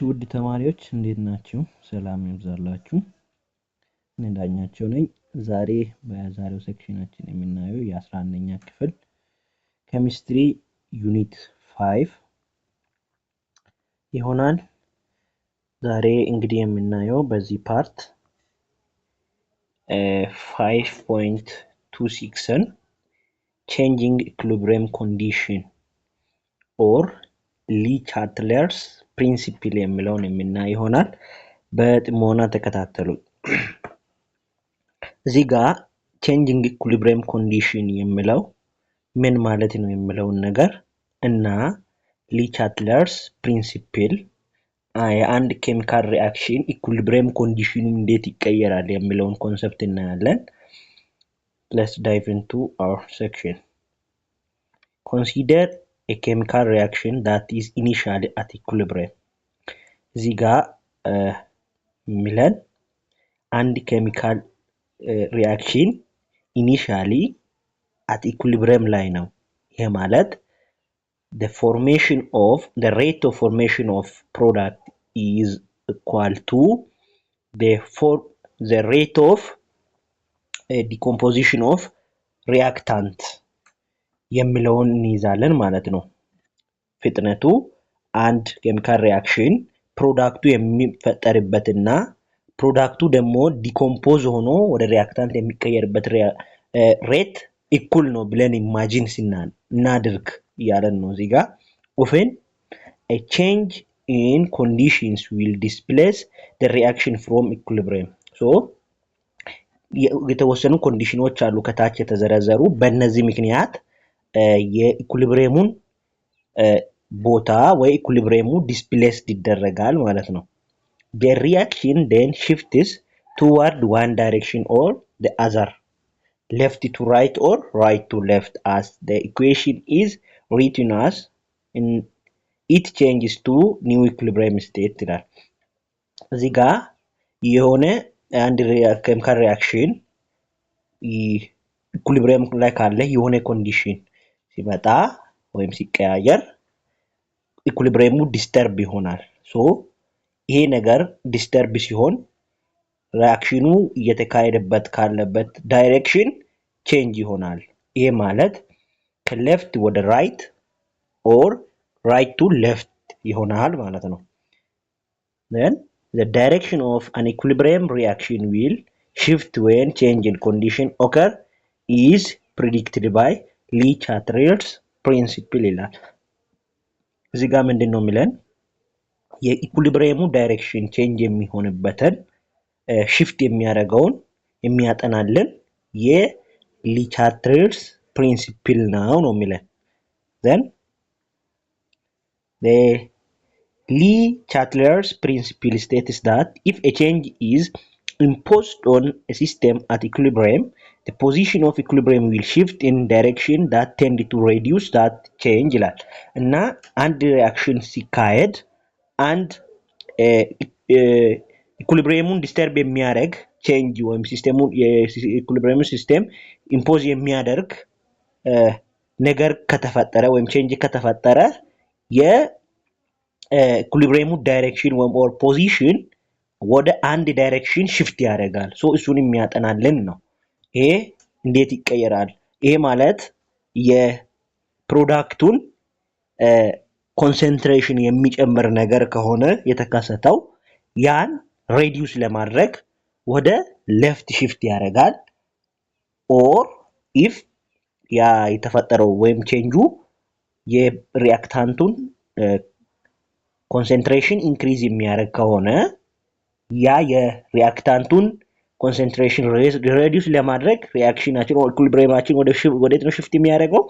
ውድ ተማሪዎች እንዴት ናችሁ? ሰላም ይብዛላችሁ። እኔ ዳኛቸው ነኝ። ዛሬ በዛሬው ሴክሽናችን የምናየው የ11ኛ ክፍል ኬሚስትሪ ዩኒት 5 ይሆናል። ዛሬ እንግዲህ የምናየው በዚህ ፓርት 5.26ን changing equilibrium condition or ሊ ቻትለርስ ፕሪንሲፕል የሚለውን የምናየው ይሆናል። በጥሞና ተከታተሉ። እዚህ ጋር changing equilibrium condition የሚለው ምን ማለት ነው የሚለውን ነገር እና ሊ ቻትለርስ ፕሪንሲፕል የአንድ ኬሚካል ሪአክሽን ኢኩሊብሪየም ኮንዲሽኑ እንዴት ይቀየራል የሚለውን ኮንሰፕት እናያለን። Let's dive into our section. Consider a chemical reaction that is initially at equilibrium. እዚህ ጋር ሚለን አንድ ኬሚካል ሪአክሽን initially at equilibrium ላይ ነው። ይሄ ማለት the rate of formation of product is equal to the rate of decomposition of reactant የሚለውን እንይዛለን ማለት ነው። ፍጥነቱ አንድ ኬሚካል ሪአክሽን ፕሮዳክቱ የሚፈጠርበትና ፕሮዳክቱ ደግሞ ዲኮምፖዝ ሆኖ ወደ ሪአክታንት የሚቀየርበት ሬት ኢኩል ነው ብለን ኢማጂን እናድርግ ያለን ነው። እዚህ ጋር often a change in conditions will displace the reaction from equilibrium. So የተወሰኑ ኮንዲሽኖች አሉ ከታች የተዘረዘሩ። በእነዚህ ምክንያት የኢኩሊብሪየሙን ቦታ ወይ ኢኩሊብሪየሙ ዲስፕሌስድ ይደረጋል ማለት ነው። The reaction then shifts toward one direction or the other, left to right or right to left, as the equation is written as in it changes to new equilibrium state ይላል። እዚህ ጋር የሆነ አንድ ኬሚካል ሪአክሽን ኢኩሊብሪየም ላይ ካለ የሆነ ኮንዲሽን ሲመጣ ወይም ሲቀያየር ኢኩሊብሪየሙ ዲስተርብ ይሆናል። ሶ ይሄ ነገር ዲስተርብ ሲሆን ሪአክሽኑ እየተካሄደበት ካለበት ዳይሬክሽን ቼንጅ ይሆናል። ይሄ ማለት ከሌፍት ወደ ራይት ኦር ራይት ቱ ሌፍት ይሆናል ማለት ነው። then the direction of an equilibrium reaction will shift when change in condition occur is predicted by Lee Chatter's principle ይላል። እዚህ ጋር ምንድነው የሚለን የኢኩሊብሪየሙ ዳይሬክሽን ቼንጅ የሚሆንበትን shift የሚያደርገውን የሚያጠናልን የሊ ቻትለርስ ፕሪንሲፕል ነው የሚለን። then the Lee Chatter's principle states that if a change is imposed on a system at equilibrium, the position of equilibrium will shift in direction that tend to reduce that change ይላል። እና አንድ ሪአክሽን ሲካሄድ አንድ ኢኩሊብሪየሙን ዲስተርብ የሚያደርግ ቼንጅ ወይም ሲስተሙን የኢኩሊብሪየም ሲስተም ኢምፖዝ የሚያደርግ ነገር ከተፈጠረ ወይም ቼንጅ ከተፈጠረ የኢኩሊብሪየሙ ዳይሬክሽን ወይም ኦር ፖዚሽን ወደ አንድ ዳይሬክሽን ሽፍት ያደርጋል። ሶ እሱን የሚያጠናልን ነው። ይሄ እንዴት ይቀየራል? ይሄ ማለት የፕሮዳክቱን ኮንሰንትሬሽን የሚጨምር ነገር ከሆነ የተከሰተው ያን ሬዲዩስ ለማድረግ ወደ ሌፍት ሽፍት ያደርጋል። ኦር ኢፍ ያ የተፈጠረው ወይም ቼንጁ የሪአክታንቱን ኮንሰንትሬሽን ኢንክሪዝ የሚያደርግ ከሆነ ያ የሪአክታንቱን ኮንሰንትሬሽን ሬዲዩስ ለማድረግ ሪአክሽናችን ኦር ኢኩሊብሪየማችን ወዴት ነው ሽፍት የሚያደርገው?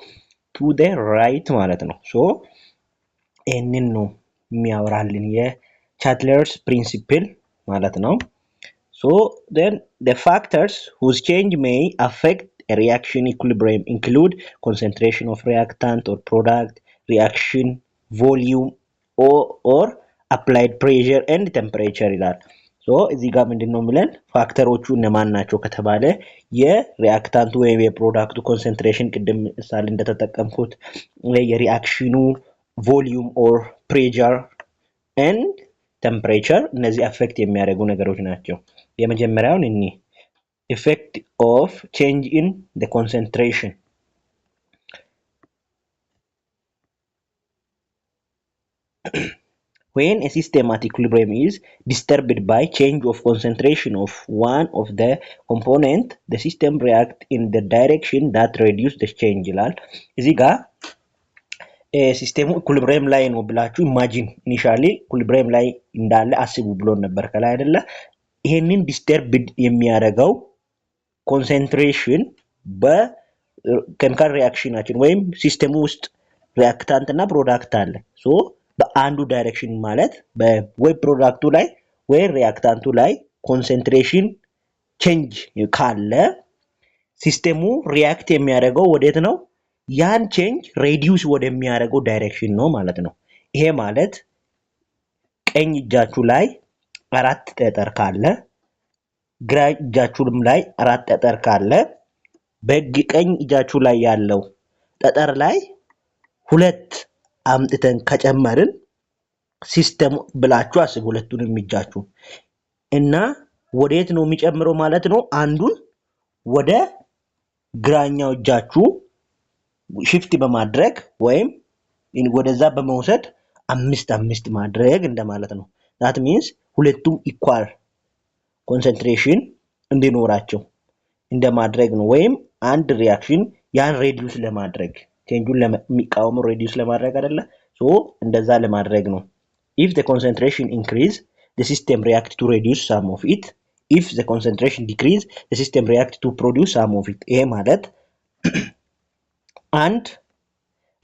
ቱ ዘ ራይት ማለት ነው። ሶ ይህንን ነው የሚያወራልን የቻትለርስ ፕሪንሲፕል ማለት ነው። So then the factors whose change may affect a reaction equilibrium include concentration of reactant or product, reaction volume or applied pressure and temperature ይላል። ሶ እዚህ ጋር ምንድነው የሚለን ፋክተሮቹ እነማን ናቸው ከተባለ የሪአክታንቱ ወይም የፕሮዳክቱ ኮንሰንትሬሽን ቅድም ምሳሌ እንደተጠቀምኩት የሪአክሽኑ volume or pressure and temperature እነዚህ affect የሚያደርጉ ነገሮች ናቸው። የመጀመሪያውን እኒ effect of change in the concentration when a system at equilibrium is disturbed by change of concentration of one of the component, the system reacts in the direction that reduce the change ይላል። እዚህ ጋር ሲስቴሙ ኢኩሊብሪየም ላይ ነው ብላችሁ ኢማጂን ኢኒሻሊ ኢኩሊብሪየም ላይ እንዳለ አስቡ ብሎን ነበር ከላይ አይደለ? ይሄንን ዲስተርብድ የሚያደርገው ኮንሰንትሬሽን በኬሚካል ሪአክሽናችን ወይም ሲስቴሙ ውስጥ ሪአክታንት እና ፕሮዳክት አለ። ሶ በአንዱ ዳይሬክሽን ማለት ወይ ፕሮዳክቱ ላይ ወይ ሪአክታንቱ ላይ ኮንሰንትሬሽን ቼንጅ ካለ ሲስቴሙ ሪአክት የሚያደርገው ወዴት ነው? ያን ቼንጅ ሬዲዩስ ወደሚያደርገው ዳይሬክሽን ነው ማለት ነው። ይሄ ማለት ቀኝ እጃችሁ ላይ 4 ጠጠር ካለ ግራ እጃችሁም ላይ 4 ጠጠር ካለ በቀኝ እጃችሁ ላይ ያለው ጠጠር ላይ 2 አምጥተን ከጨመርን ሲስተም ብላችሁ አስቡ ሁለቱንም እጃችሁ እና ወዴት ነው የሚጨምረው ማለት ነው? አንዱን ወደ ግራኛው እጃችሁ ሽፍት በማድረግ ወይም ወደዛ በመውሰድ 5 ማድረግ እንደማለት ነው። that means ሁለቱም ኢኳል ኮንሰንትሬሽን እንዲኖራቸው እንደማድረግ ነው። ወይም አንድ ሪአክሽን ያን ሬዲዩስ ለማድረግ ቼንጁን ለሚቃወመው ሬዲዩስ ለማድረግ አይደለ? ሶ እንደዛ ለማድረግ ነው። if the concentration increase the system react to reduce some of it, if the concentration decrease the system react to produce some of it። ይሄ ማለት አንድ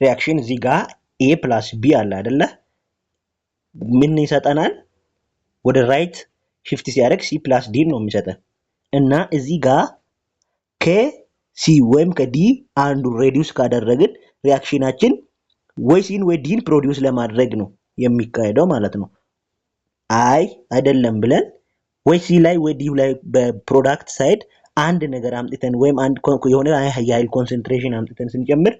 ሪአክሽን እዚህ ጋር A plus B አለ አይደለ? ምን ይሰጠናል? ወደ ራይት ሽፍት ሲያደርግ C plus D ነው የሚሰጠን እና እዚህ ጋር ከሲ ወይም ከዲ አንዱ ሬዲዩስ ካደረግን ሪአክሽናችን ወይ ሲን ወይ ዲን ፕሮዲዩስ ለማድረግ ነው የሚካሄደው ማለት ነው። አይደለም ብለን ወይ ሲ ላይ ወይ ዲ ላይ በፕሮዳክት ሳይድ አንድ ነገር አምጥተን ወይም አንድ የሆነ የኃይል ኮንሰንትሬሽን አምጥተን ስንጨምር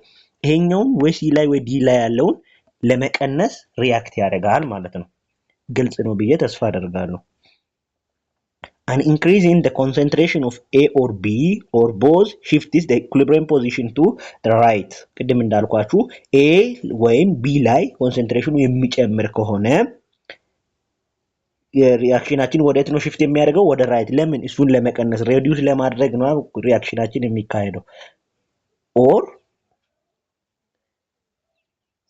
ይሄኛውን ወይ ሲ ላይ ወይ ዲ ላይ ያለውን ለመቀነስ ሪአክት ያደርጋል ማለት ነው። ግልጽ ነው ብዬ ተስፋ አደርጋለሁ። An increase in the concentration of A or B or both shifts the equilibrium position to the right። ቅድም እንዳልኳችሁ A ወይም B ላይ ኮንሰንትሬሽኑ የሚጨምር ከሆነ የሪአክሽናችን ወዴት ነው ሽፍት የሚያደርገው? ወደ ራይት። ለምን? እሱን ለመቀነስ ሬዲዩስ ለማድረግ ነው ሪአክሽናችን የሚካሄደው። or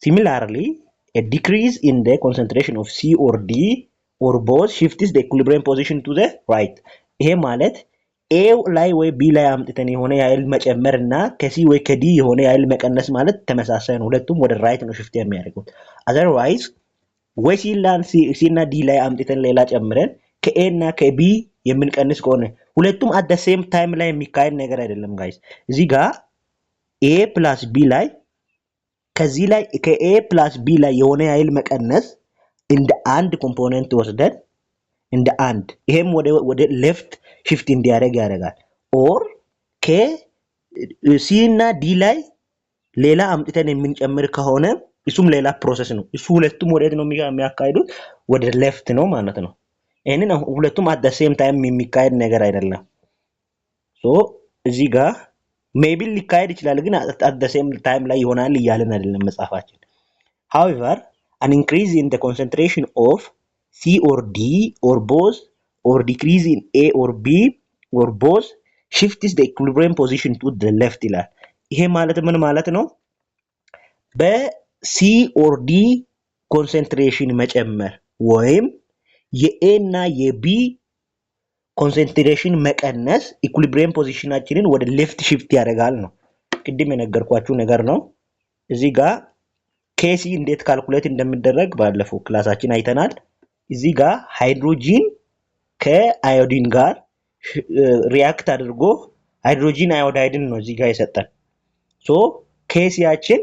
similarly a decrease in the concentration of C or D or both shifts the equilibrium position to the right። ይሄ ማለት A ላይ ወይ B ላይ አምጥተን የሆነ የኃይል መጨመር እና ከሲ ወይ ከዲ የሆነ የኃይል መቀነስ ማለት ተመሳሳይ ነው። ሁለቱም ወደ ራይት ነው ሽፍት የሚያደርጉት። otherwise ወይ ሲ እና ዲ ላይ አምጥተን ሌላ ጨምረን ከኤ እና ከቢ የምንቀንስ ከሆነ ሁለቱም at the same time ላይ የሚካሄድ ነገር አይደለም ጋይስ። እዚህ ጋር A plus B ላይ ከዚህ ላይ ከኤ ፕላስ ቢ ላይ የሆነ ኃይል መቀነስ እንደ አንድ ኮምፖነንት ወስደን እንደ አንድ ይሄም ወደ ሌፍት ሽፍት እንዲያደርግ ያደርጋል። ኦር ከሲ እና ዲ ላይ ሌላ አምጥተን የምንጨምር ከሆነ እሱም ሌላ ፕሮሰስ ነው። እሱ ሁለቱም ወዴት ነው የሚያካሂዱት? ወደ ሌፍት ነው ማለት ነው። ይሄንን ሁለቱም at the same time የሚካሄድ ነገር አይደለም። ሶ እዚህ ጋር ሜቢ ሊካሄድ ይችላል ግን at the same time ላይ ይሆናል እያለን አይደለም መጻፋችን። however an increase in the concentration of C or D or both or decrease in A or B or both shifts the equilibrium position to the left ይላል። ይሄ ማለት ምን ማለት ነው? በሲ or D ኮንሰንትሬሽን መጨመር ወይም የኤ እና የቢ ኮንሰንትሬሽን መቀነስ ኢኩሊብሪየም ፖዚሽናችንን ወደ ሌፍት ሽፍት ያደርጋል ነው። ቅድም የነገርኳችሁ ነገር ነው። እዚህ ጋር ኬሲ እንዴት ካልኩሌት እንደሚደረግ ባለፈው ክላሳችን አይተናል። እዚህ ጋር ሃይድሮጂን ከአዮዲን ጋር ሪአክት አድርጎ ሃይድሮጂን አዮዳይድን ነው እዚህ ጋር የሰጠን። ሶ ኬሲያችን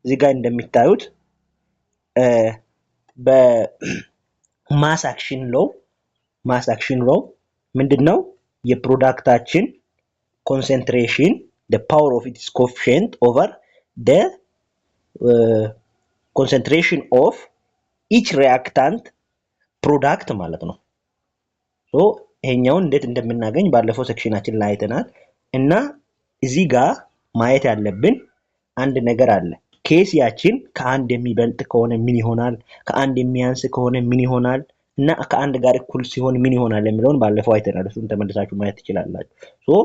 እዚህ ጋር እንደሚታዩት በማስ አክሽን ሎው ምንድነው የፕሮዳክታችን ኮንሰንትሬሽን the power of its coefficient over the concentration of each reactant ፕሮዳክት ማለት ነው። ሶ ይሄኛውን እንዴት እንደምናገኝ ባለፈው ሴክሽናችን ላይ አይተናል። እና እዚህ ጋር ማየት ያለብን አንድ ነገር አለ። ኬሲያችን ከአንድ የሚበልጥ ከሆነ ምን ይሆናል፣ ከአንድ የሚያንስ ከሆነ ምን ይሆናል እና ከአንድ ጋር እኩል ሲሆን ምን ይሆናል የሚለውን ባለፈው አይተናል። እሱን ተመልሳችሁ ማየት ትችላላችሁ። ሶ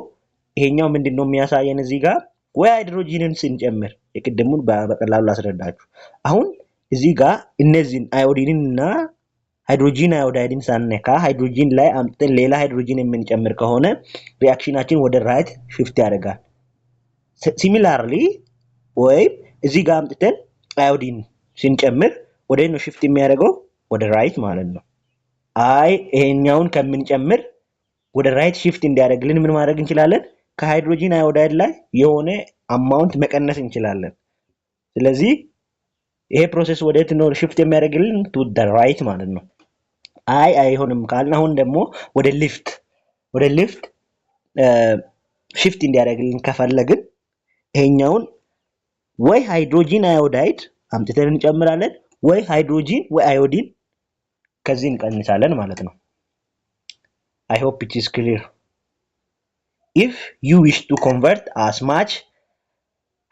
ይሄኛው ምንድነው የሚያሳየን እዚህ ጋር ወይ ሃይድሮጂንን ስንጨምር የቅድሙን በቀላሉ ላስረዳችሁ። አሁን እዚህ ጋር እነዚህን አዮዲንን እና ሃይድሮጂን አዮዳይድን ሳነካ ሃይድሮጂን ላይ አምጥተን ሌላ ሃይድሮጂን የምንጨምር ከሆነ ሪአክሽናችን ወደ ራይት ሽፍት ያደርጋል። ሲሚላርሊ ወይም እዚህ ጋር አምጥተን አዮዲን ስንጨምር ወደ ነው ሽፍት የሚያደርገው ወደ ራይት ማለት ነው። አይ ይሄኛውን ከምንጨምር ወደ ራይት ሽፍት እንዲያደርግልን ምን ማድረግ እንችላለን? ከሃይድሮጂን አዮዳይድ ላይ የሆነ አማውንት መቀነስ እንችላለን። ስለዚህ ይሄ ፕሮሰስ ወዴት ነው ሽፍት የሚያደርግልን? ቱ ዘ ራይት ማለት ነው። አይ አይሆንም ካልን አሁን ደግሞ ወደ ሊፍት ሽፍት እንዲያደርግልን ከፈለግን ይሄኛውን ወይ ሃይድሮጂን አዮዳይድ አምጥተን እንጨምራለን ወይ ሃይድሮጂን ወይ አዮዲን ከዚህ እንቀንሳለን ማለት ነው። I hope it is clear. If you wish to convert as much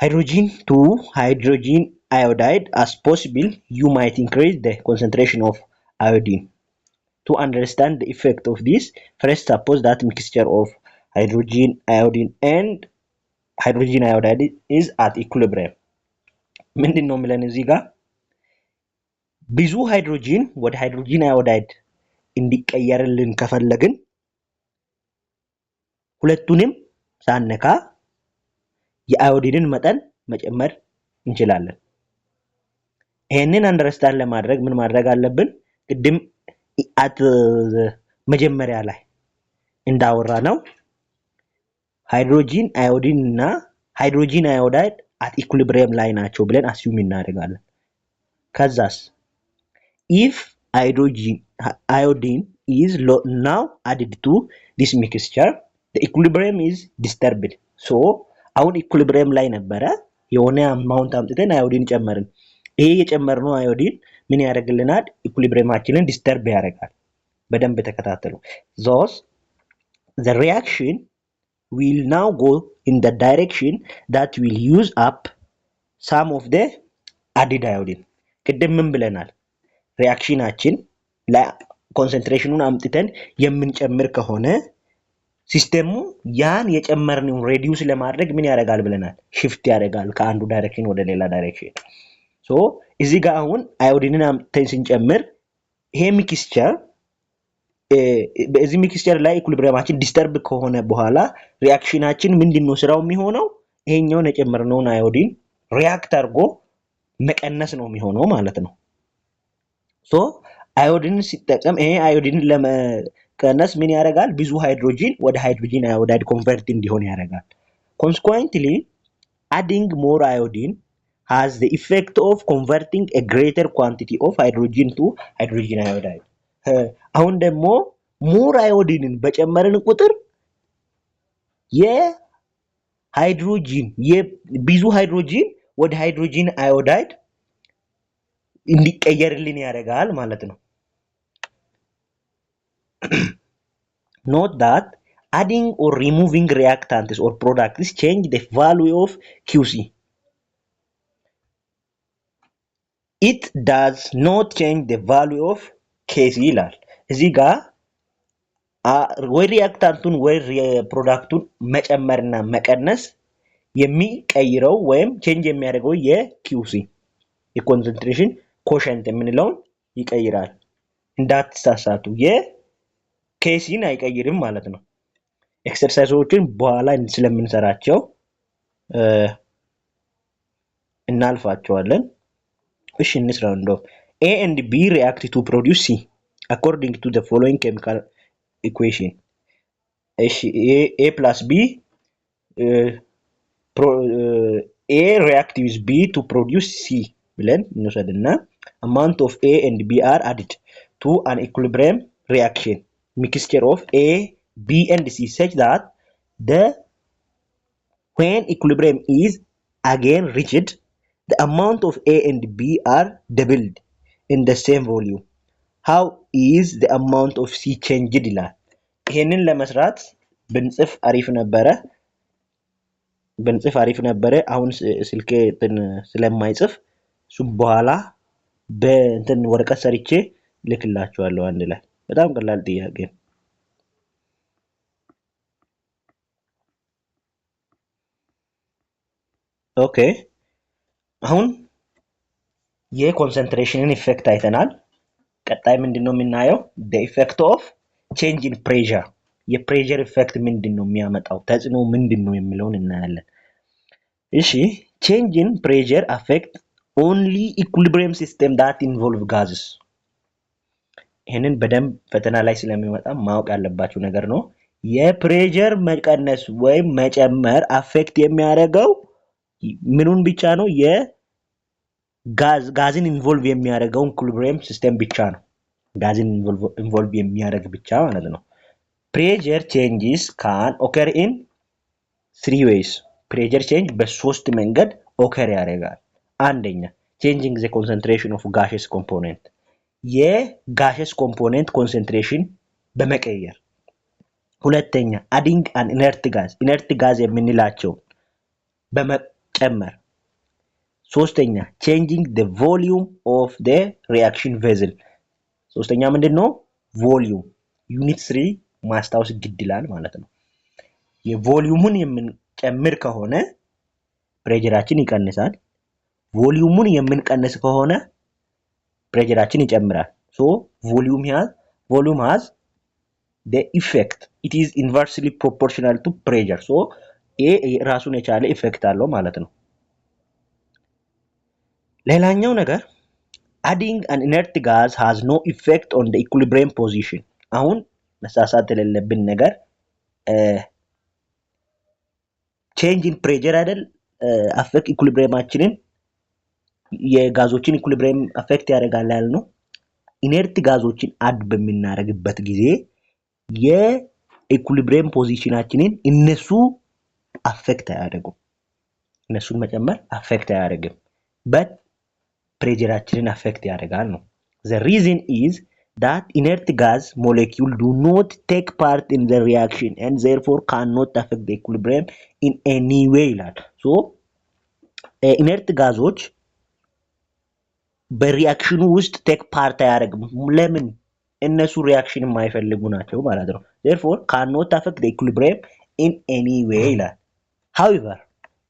hydrogen to hydrogen iodide as possible, you might increase the concentration of iodine. To understand the effect of this, first suppose that mixture of hydrogen iodine and hydrogen iodide is at equilibrium. ምንድን ነው የሚለን እዚህ ጋር ብዙ ሃይድሮጂን ወደ ሃይድሮጂን አዮዳይድ እንዲቀየርልን ከፈለግን ሁለቱንም ሳነካ የአዮዲንን መጠን መጨመር እንችላለን። ይሄንን አንደርስታንድ ለማድረግ ምን ማድረግ አለብን? ቅድም መጀመሪያ ላይ እንዳወራ ነው ሃይድሮጂን አዮዲን እና ሃይድሮጂን አዮዳይድ at equilibrium ላይ ናቸው ብለን አስዩም እናደርጋለን። ከዛስ if iodine is now added to this mixture, the equilibrium is disturbed. So አሁን ኢኩሊብሪየም ላይ ነበረ የሆነ አማውንት አምጥተን አዮዲን ጨመርን። ይሄ የጨመርነው አዮዲን ምን ያደርግልናል? ኢኩሊብሪየማችንን ዲስተርብ ያደርጋል። በደንብ ተከታተሉ። Thus the reaction will now go in the direction that will use up some of the added iodine. ቅድም ምን ብለናል? ሪአክሽናችን ላይ ኮንሰንትሬሽኑን አምጥተን የምንጨምር ከሆነ ሲስተሙ ያን የጨመርነውን ሬዲዩስ ለማድረግ ምን ያደርጋል ብለናል? ሽፍት ያደርጋል ከአንዱ ዳይሬክሽን ወደ ሌላ ዳይሬክሽን። ሶ እዚህ ጋር አሁን አዮዲንን አምጥተን ስንጨምር ይሄ ሚክስቸር በዚህ ሚክስቸር ላይ ኢኩሊብሪየማችን ዲስተርብ ከሆነ በኋላ ሪአክሽናችን ምንድነው ስራው የሚሆነው? ይሄኛውን የጨመርነውን አዮዲን ሪአክት አድርጎ መቀነስ ነው የሚሆነው ማለት ነው። ሶ አዮዲን ሲጠቀም ይሄ አዮዲንን ለመቀነስ ምን ያደርጋል? ብዙ ሃይድሮጂን ወደ ሃይድሮጂን አዮዳይድ ኮንቨርት እንዲሆን ያደርጋል። Consequently, adding more iodine has the effect of converting a greater quantity of hydrogen to hydrogen iodide. አሁን ደግሞ ሞር አዮዲንን በጨመርን ቁጥር የሃይድሮጂን የብዙ ሃይድሮጂን ወደ ሃይድሮጂን አዮዳይድ እንዲቀየርልን ያደርጋል ማለት ነው። Note that adding or removing reactants or products change the value of QC. It does not change the value of KC ይላል። እዚህ ጋር ወይ ሪአክታንቱን ወይ ፕሮዳክቱን መጨመርና መቀነስ የሚቀይረው ወይም ቼንጅ የሚያደርገው የኪውሲ የኮንሰንትሬሽን ኮሸንት የምንለውን ይቀይራል። እንዳትሳሳቱ የኬሲን አይቀይርም ማለት ነው። ኤክሰርሳይዞችን በኋላ ስለምንሰራቸው እናልፋቸዋለን። እሺ እንስራው። እንደው A and B react to produce C according to the following chemical equation. A plus B A react with B to produce C ብለን እንወስድና amount of A and B are added to an equilibrium reaction mixture of A, B and C such that when equilibrium is again reached, the amount of A and B are doubled in the same volume. How is the amount of C changed ይላል። ይሄንን ለመስራት ብንጽፍ አሪፍ ነበረ። አሁን ስልኬ ስለማይጽፍ እሱም በኋላ በእንትን ወረቀት ሰርቼ ልክላችኋለሁ አንድ ላይ። በጣም ቀላል ጥያቄ ነው። ኦኬ አሁን የኮንሰንትሬሽንን ኢፌክት አይተናል። ቀጣይ ምንድነው የምናየው? the effect of change in pressure የፕሬሸር ኢፌክት ምንድነው የሚያመጣው ተጽዕኖ ምንድነው የሚለውን እናያለን። እሺ change in pressure affect only equilibrium system that involve gases ይሄንን በደንብ ፈተና ላይ ስለሚመጣ ማወቅ ያለባችሁ ነገር ነው። የፕሬሸር መቀነስ ወይም መጨመር አፌክት የሚያደርገው ምኑን ብቻ ነው? ጋዝን ኢንቮልቭ የሚያደርገው ኢኩሊብሪየም ሲስተም ብቻ ነው። ጋዝን ኢንቮልቭ የሚያደርግ ብቻ ማለት ነው። pressure changes can occur in three ways pressure change በሶስት መንገድ ኦከር ያደርጋል። አንደኛ changing the concentration of gaseous component የጋሸስ ኮምፖኔንት ኮንሰንትሬሽን በመቀየር። ሁለተኛ adding an inert gas የምንላቸው በመጨመር። ሶስተኛ changing the volume of the reaction vessel ሶስተኛ ምንድነው? ቮሊዩም ዩኒት 3 ማስታወስ ግድ ይላል ማለት ነው። የቮሊዩሙን የምንጨምር ከሆነ ፕሬሸራችን ይቀንሳል። ቮሊዩሙን የምንቀንስ ከሆነ ፕሬሸራችን ይጨምራል። so volume has the effect it is inversely proportional to pressure so ራሱን የቻለ ኢፌክት አለው ማለት ነው። ሌላኛው ነገር adding an inert gas has no effect on the equilibrium position አሁን መሳሳት የሌለብን ነገር change in pressure አይደል affect equilibriumአችንን የጋዞችን ኢኩሊብሪየም አፌክት ያደርጋል ያልነው። ኢነርት ጋዞችን አድ በሚናረግበት ጊዜ የኢኩሊብሪየም ፖዚሽናችንን እነሱ አፌክት አያደርጉም። እነሱን መጨመር አፌክት አያደርግም but ፕሬሸራችንን አፌክት ያደርጋል ነው። the reason is that inert gas molecule do not take part in the reaction and therefore cannot affect the equilibrium in any way ይላል። so inert ጋዞች በሪአክሽኑ ውስጥ ቴክ ፓርት አያደርግም። ለምን? እነሱ ሪአክሽን የማይፈልጉ ናቸው ማለት ነው። therefore cannot affect the equilibrium in any way ይላል። however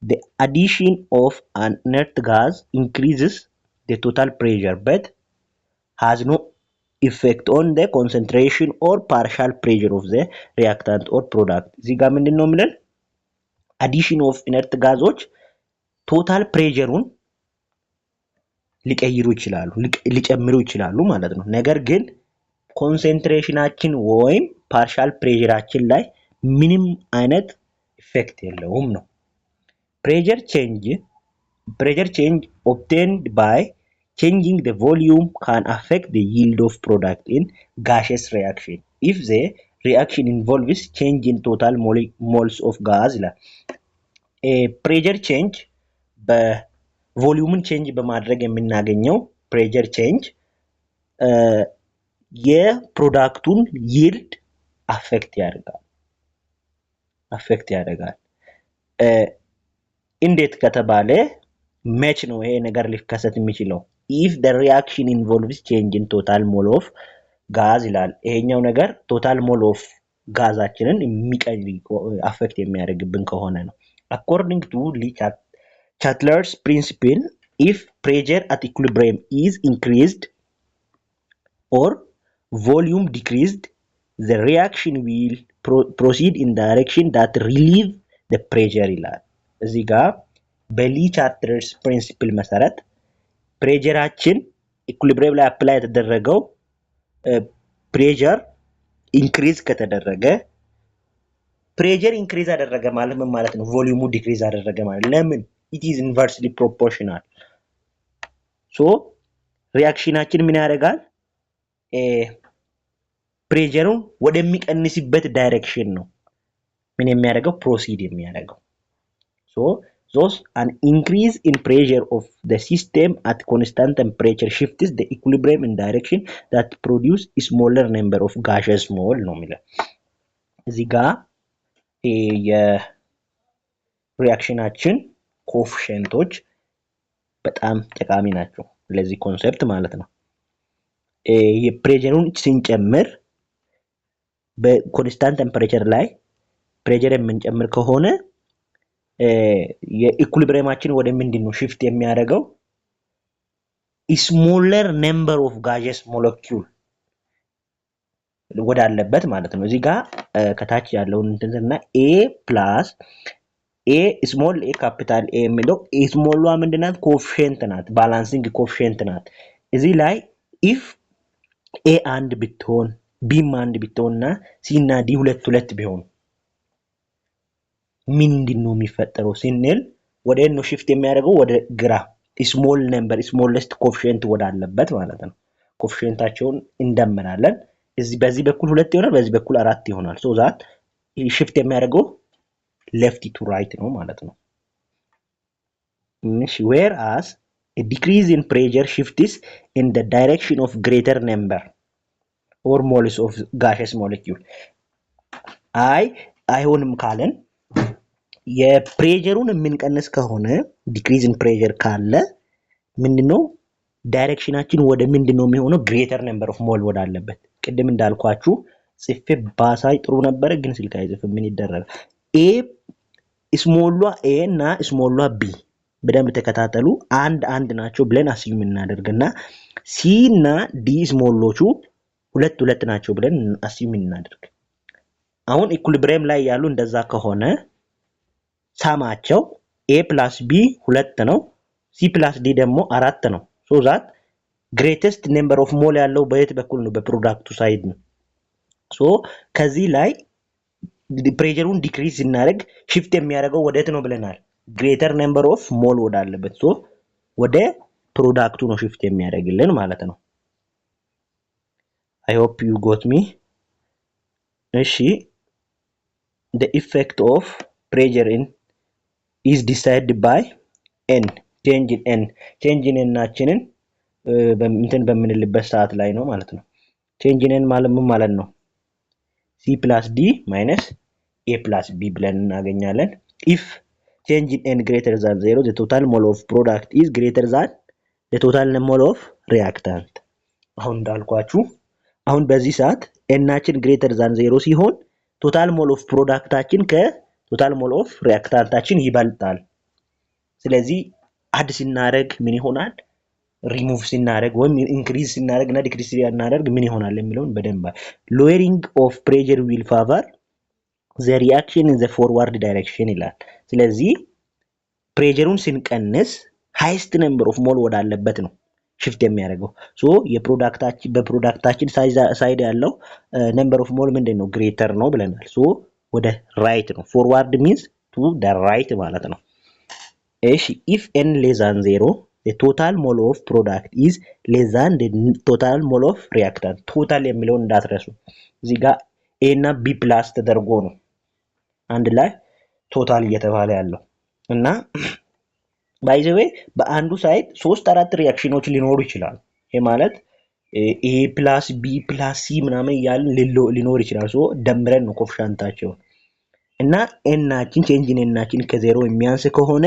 the addition of an inert gas increases the total pressure but has no effect on the concentration or partial pressure of the reactant or product እዚህ ጋር ምንድነው የሚለን? addition of inert ጋዞች ቶታል ፕሬሸሩን ሊቀይሩ ይችላሉ ሊጨምሩ ይችላሉ ማለት ነው። ነገር ግን ኮንሰንትሬሽናችን ወይም ፓርሻል ፕሬሸራችን ላይ ምንም አይነት ኢፌክት የለውም ነው። pressure change obtained by changing the volume can affect the yield of product in gaseous reaction if the reaction involves change in total moles of gas ይላል። pressure change በቮሊዩምን ቼንጅ በማድረግ የምናገኘው pressure change የፕሮዳክቱን yield አፌክት ያደርጋል። እንዴት ከተባለ መች ነው ይሄ ነገር ሊከሰት የሚችለው? if the reaction involves change in total mole of gas ይላል። ይሄኛው ነገር total mole of ጋዛችንን አፌክት የሚያደርግብን ከሆነ ነው። according to Chatler's principle if pressure at equilibrium is increased or volume decreased the reaction will proceed in direction that relieve the pressure ይላል። እዚህ ጋር በቻትለርስ ፕሪንሲፕል መሰረት ፕሬሸራችን ኢኩሊብሪየም ላይ አፕላይ የተደረገው ፕሬሸር ኢንክሪዝ ከተደረገ ፕሬሸር ኢንክሪዝ አደረገ ማለት ምን ማለት ነው? ቮሊዩሙ ዲክሪዝ አደረገ ማለት ለምን? it is inversely proportional so ሪአክሽናችን ምን ያደርጋል? ፕሬሸሩን ወደሚቀንስበት ዳይሬክሽን ነው ምን የሚያደርገው? ፕሮሲድ የሚያደርገው so Thus, an increase in pressure of the system at constant temperature shifts the equilibrium in direction that produce a smaller number of gaseous mole ነው የሚለው እዚህ ጋር የሪአክሽናችን ኮኤፊሽንቶች በጣም ጠቃሚ ናቸው ለዚህ ኮንሰፕት ማለት ነው። የፕሬሸሩን ስንጨምር በኮንስታንት ቴምፐሬቸር ላይ ፕሬሸር የምንጨምር ከሆነ የኢኩሊብሪየማችን ወደ ምንድነው shift የሚያደርገው smaller number of gaseous molecule ወዳለበት ማለት ነው። እዚህ ጋር ከታች ያለውን እንትና a plus a small a capital A የሚለው ስሞሏ ምንድናት ኮኤፊሽንት ናት ባላንሲንግ ኮኤፊሽንት ናት። እዚህ ላይ if a አንድ ብትሆን b አንድ ብትሆንና c እና d ሁለት ቢሆን ምንድነው የሚፈጠረው ስንል ወደ ነው shift የሚያደርገው ወደ ግራ small number smallest coefficient ወዳለበት ማለት ነው። ኮኤፊሽንታቸውን እንደምራለን እዚህ በዚህ በኩል 2 ይሆናል በዚህ በኩል 4 ይሆናል so that shift የሚያደርገው left to right ነው ማለት ነው። whereas a decrease in pressure shifts in the direction of greater number or moles of gaseous molecule አይሆንም ካለን የፕሬሸሩን የምንቀንስ ከሆነ decrease in pressure ካለ ምንድነው ዳይሬክሽናችን ወደ ምንድነው የሚሆነው greater number of mole ወዳለበት ቅድም እንዳልኳችሁ ጽፌ ባሳይ ጥሩ ነበር ግን ስልክ አይጽፍም ምን ይደረጋል a ስሞሏ a እና ስሞሏ b በደንብ ተከታተሉ አንድ ናቸው ብለን አስዩም እናደርግና c እና d ስሞሎቹ ሁለት ናቸው ብለን አስዩም እናደርግ አሁን ኢኩሊብሪየም ላይ ያሉ እንደዛ ከሆነ ሳማቸው a plus b 2 ነው c plus d ደግሞ 4 ነው so that greatest number of mole ያለው በየት በኩል ነው በፕሮዳክቱ ሳይድ ነው so ከዚህ ላይ ፕሬሸሩን ዲክሪዝ እናደርግ shift የሚያደርገው ወዴት ነው ብለናል greater number of mole ወዳለበት so ወደ ፕሮዳክቱ ነው shift የሚያደርግልን ማለት ነው I hope you got me እሺ the effect of pressure in is decided by n change in n ናችንን በእንትን በምንልበት ሰዓት ላይ ነው ማለት ነው change in n ማለት ነው c plus d minus a plus b ብለን እናገኛለን if change in n greater than 0 the total mole of product is greater than the total mole of reactant አሁን እንዳልኳችሁ አሁን በዚህ ሰዓት n ናችን greater than 0 ሲሆን total mole of productታችን ከtotal mole of reactantታችን ይበልጣል ስለዚህ አድ ሲናደርግ ምን ይሆናል remove ሲናደርግ ወይም increase ሲናደርግና decrease ሲናደርግ ምን ይሆናል የሚለውን በደንብ lowering of pressure will favor the reaction in the forward direction ይላል ስለዚህ ፕሬሸሩን ስንቀንስ highest number of mole ወዳለበት ነው shift የሚያደርገው so በፕሮዳክታችን ሳይድ ያለው number of mole ምንድነው greater ነው ብለናል so ወደ right ነው forward means to the right ማለት ነው እሺ if n less than 0 the total mole of product is less than the total mole of reactant total የሚለውን እንዳትረሱ እዚህ ጋር a እና b plus ተደርጎ ነው አንድ ላይ ቶታል እየተባለ ያለው እና by the way በአንዱ ሳይድ 3-4 ሪአክሽኖች ሊኖሩ ይችላል ይሄ ማለት a plus b plus c ምናምን ያልን ሊኖር ይችላል so ደምረን ነው ኮኤፊሽንታቸው እና n ናችን change in n ናችን ከ0 የሚያንስ ከሆነ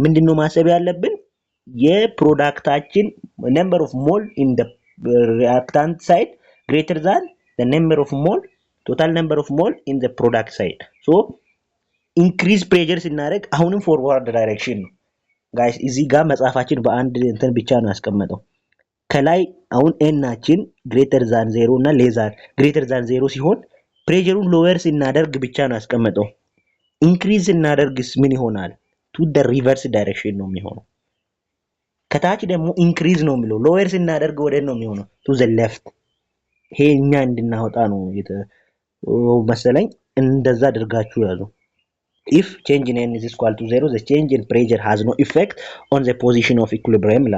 ምንድነው ማሰብ ያለብን የፕሮዳክታችን number of mole in the reactant side greater than the number of mole total number of mole in the product side so increase pressure ስናደርግ አሁንም forward direction ነው guys እዚህ ጋር መጻፋችን በአንድ እንትን ብቻ ነው ያስቀመጠው ከላይ አሁን n ናችን greater than 0 እና greater than 0 ሲሆን ፕሬሸሩን lower ስናደርግ ብቻ ነው ያስቀመጠው increase ስናደርግስ ምን ይሆናል to the reverse direction ነው የሚሆነው ከታች ደግሞ increase ነው የሚለው lower ስናደርግ ወደ ነው የሚሆነው to the left ይሄኛ እንድናወጣ ነው መሰለኝ እንደዛ አድርጋችሁ ያዙ if change in n is equal to 0 the change in pressure has no effect on the position of equilibrium ላ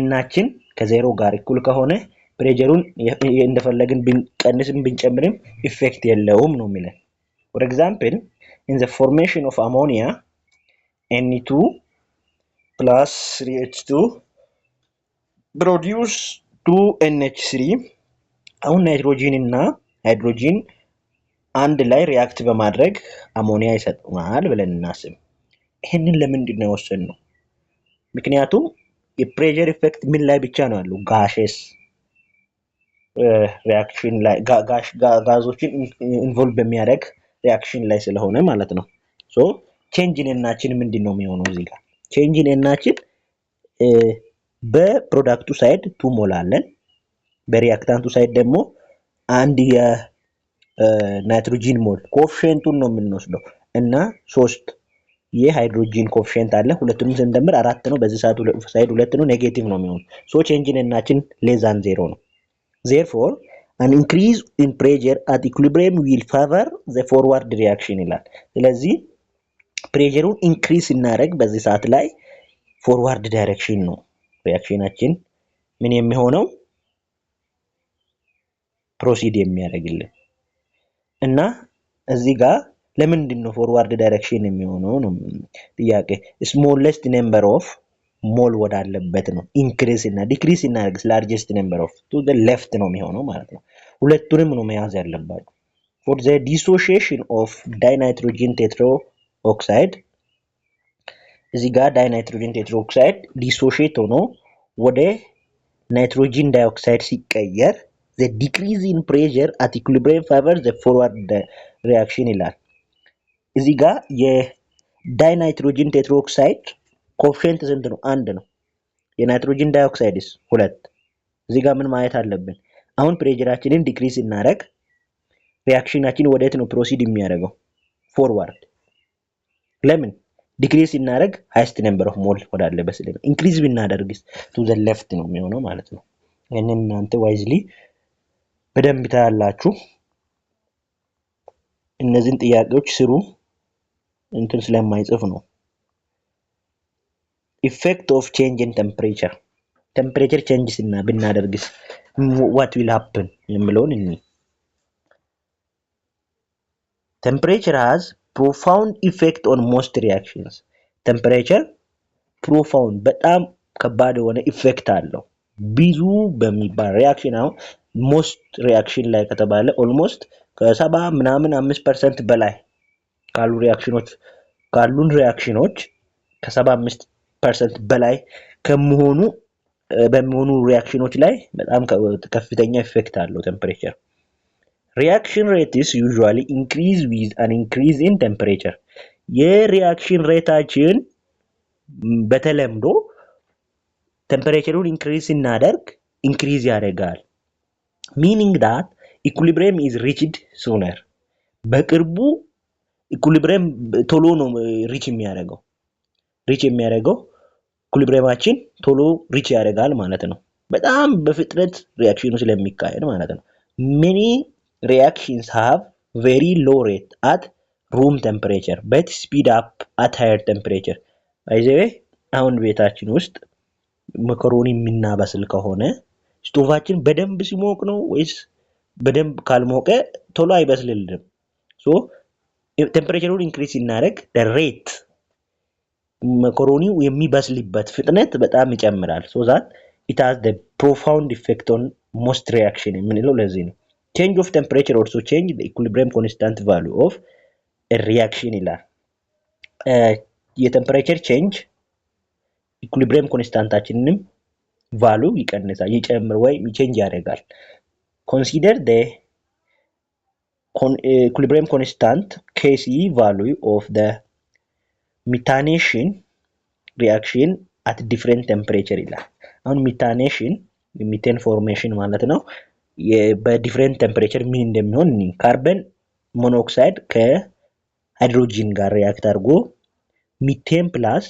n ናችን ከ0 ጋር እኩል ከሆነ ፕሬሸሩን እንደፈለግን ብንቀንስም ብንጨምርም ኢፌክት የለውም ነው የሚለው for example in the formation of ammonia Na2 plus 3H2 produce 2NH3 አሁን ናይትሮጂን እና ሃይድሮጂን አንድ ላይ ሪአክት በማድረግ አሞኒያ ይሰጡናል ብለን እናስብ። ይሄንን ለምንድን ነው የወሰንነው? ምክንያቱም የፕሬሸር ኢፌክት ምን ላይ ብቻ ነው ያለው? ጋሼስ ሪአክሽን ላይ ጋዞችን ኢንቮልቭ በሚያደርግ ሪአክሽን ላይ ስለሆነ ማለት ነው። ሶ ቼንጅ ኢን ኤናችን ምንድን ነው የሚሆነው? እዚህ ጋር ቼንጅ ኢን ኤናችን በፕሮዳክቱ ሳይድ 2 ሞል አለን፣ በሪአክታንቱ ሳይድ ደግሞ አንድ የናይትሮጂን ሞል ኮኤፊሺየንቱን ነው የምንወስደው እና 3 የሃይድሮጂን ኮኤፊሺየንት አለ። ሁለቱንም ስንደምር 4 ነው። በዚህ ሳይድ 2 ነው፣ ኔጌቲቭ ነው የሚሆነው። ሶ ቼንጅ ኢን ኤናችን ሌስ ዛን 0 ነው። therefore an increase in pressure at equilibrium will favor the forward reaction ይላል። ስለዚህ ፕሬሸሩን ኢንክሪዝ እናደርግ በዚህ ሰዓት ላይ ፎርዋርድ ዳይሬክሽን ነው ሪአክሽናችን ምን የሚሆነው ፕሮሲድ የሚያደርግልን እና እዚህ ጋር ለምንድን ነው ፎርዋርድ ዳይሬክሽን የሚሆነው ነው ጥያቄ። ስሞለስት ነምበር ኦፍ ሞል ወዳለበት ነው ኢንክሪዝ እና ዲክሪዝ እናደርግ ላርጀስት ነምበር ኦፍ ቱ ዘ ሌፍት ነው የሚሆነው ማለት ነው። ሁለቱንም ነው መያዝ ያለባችሁ። for the dissociation of dinitrogen tetroxide እዚህ ጋር ዳይናይትሮጂን ቴትሮክሳይድ ዲሶሺየት ሆኖ ወደ ናይትሮጂን ዳይኦክሳይድ ሲቀየር the decrease in pressure at equilibrium favors the forward reaction ይላል። እዚህ ጋር የዳይናይትሮጂን ቴትሮክሳይድ ኮኤፊሺየንት ስንት ነው? 1 ነው። የናይትሮጂን ዳይኦክሳይድስ 2። እዚህ ጋር ምን ማየት አለብን? አሁን ፕሬሸራችንን ዲክሪዝ እናደርግ ሪአክሽናችን ወዴት ነው ፕሮሲድ የሚያደርገው? ፎርዋርድ። ለምን? ዲክሪዝ እናደርግ ሃይስት ነምበር ኦፍ ሞል ወዳለበት ስለሆነ፣ ኢንክሪዝ ብናደርግስ ቱ ዘ ሌፍት ነው የሚሆነው ማለት ነው። ይሄንን እናንተ ዋይዝሊ በደንብ ታያላችሁ። እነዚህን ጥያቄዎች ስሩ እንትን ስለማይጽፍ ነው። effect of change in temperature temperature changes እና ብናደርግስ what will happen የሚለውን እኒ temperature has profound effect on most reactions temperature profound በጣም ከባድ የሆነ ኢፌክት አለው ብዙ በሚባል ሪአክሽን። አሁን most reaction ላይ ከተባለ almost ከ70 ምናምን 5% በላይ ካሉን ሪአክሽኖች ከ75% በላይ በሚሆኑ ሪአክሽኖች ላይ በጣም ከፍተኛ ኢፌክት አለው ቴምፕሬቸር። reaction rate is usually increase with an increase in temperature የሪአክሽን ሬታችን በተለምዶ ቴምፕሬቸሩን ኢንክሪዝ እናደርግ ኢንክሪዝ ያደርጋል። meaning that equilibrium is reached sooner በቅርቡ ኢኩሊብሪየም ቶሎ ነው ሪች የሚያደርገው ኢኩሊብሪየማችን ቶሎ ሪች ያደርጋል ማለት ነው። በጣም በፍጥነት ሪአክሽኑ ስለሚካሄድ ማለት ነው። many reactions have very low rate at room temperature but speed up at higher temperature አይዘዌ አሁን ቤታችን ውስጥ መኮሮኒ የምናበስል ከሆነ ስቶቫችን በደንብ ሲሞቅ ነው ወይስ በደንብ ካልሞቀ ቶሎ አይበስልልንም? ሶ ቴምፕሬቸሩን ኢንክሪዝ እናደርግ the rate መኮሮኒው የሚበስልበት ፍጥነት በጣም ይጨምራል። so that it has the profound effect on most reaction የምንለው ለዚህ ነው። change of temperature also change the equilibrium constant value of a reaction ይላል። የቴምፕሬቸር ቼንጅ ኢኩሊብሪየም ኮንስታንታችንንም ቫሉ ይቀንሳል ይጨምር ወይ ቼንጅ ያደርጋል። consider the equilibrium constant Kc value of the methanation reaction at different temperature ይላል። አሁን methanation ሚቴን ፎርሜሽን ማለት ነው። በዲፈረንት ቴምፕሬቸር ምን እንደሚሆን ካርበን ሞኖክሳይድ ከሃይድሮጂን ጋር ሪአክት አድርጎ ሚቴን ፕላስ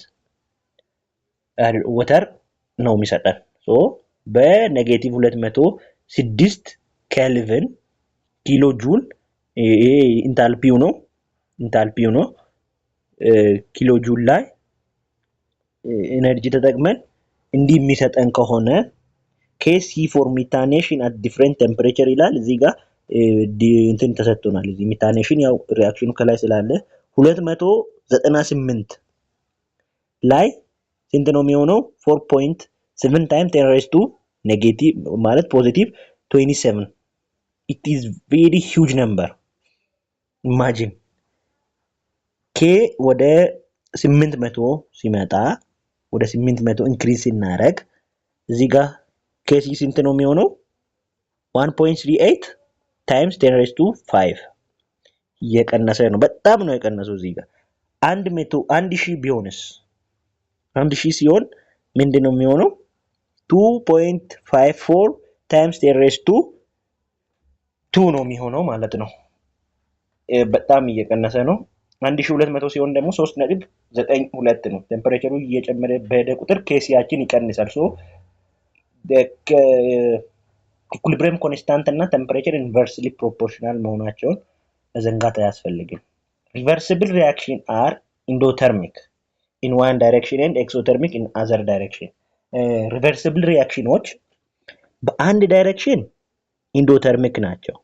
ወተር ነው የሚሰጠን። ሶ በኔጌቲቭ 206 ኬልቪን ኪሎ ጁል ይሄ ኢንታልፒው ነው ኪሎ ጁል ላይ ኤነርጂ ተጠቅመን እንዲህ የሚሰጠን ከሆነ Kc for methanation at different temperature ይላል። እዚህ ጋር እንትን ተሰጥቶናል። እዚህ methanation ያው ሪአክሽኑ ከላይ ስላለ 298 ላይ ስንት ነው የሚሆነው? 4.7 times 10 raised to negative ማለት ፖዚቲቭ 27. it is very huge number. imagine k ወደ 800 ሲመጣ ወደ 800 ኢንክሪዝ ሲናረግ እዚህ ጋር k ስንት ነው የሚሆነው? 1.38 times 10 raised to 5 እየቀነሰ ነው። በጣም ነው የቀነሰው። እዚህ ጋር 1000 ቢሆንስ 1000 ሲሆን ምንድነው የሚሆነው? 2.54 times 10 raised to 2 ነው የሚሆነው ማለት ነው። በጣም እየቀነሰ ነው። 1200 ሲሆን ደግሞ 3.92 ነው። ቴምፐሬቸሩ እየጨመረ በሄደ ቁጥር ኬሲያችን ይቀንሳል። ሶ ኢኩሊብሪየም ኮንስታንት እና ቴምፐሬቸር ኢንቨርስሊ ፕሮፖርሽናል መሆናቸውን መዘንጋት አያስፈልግም። ሪቨርሲብል ሪአክሽን አር ኢንዶተርሚክ in one direction and exothermic in other direction. ሪቨርሲብል ሪአክሽኖች በአንድ ዳይሬክሽን ኢንዶተርሚክ ናቸው፣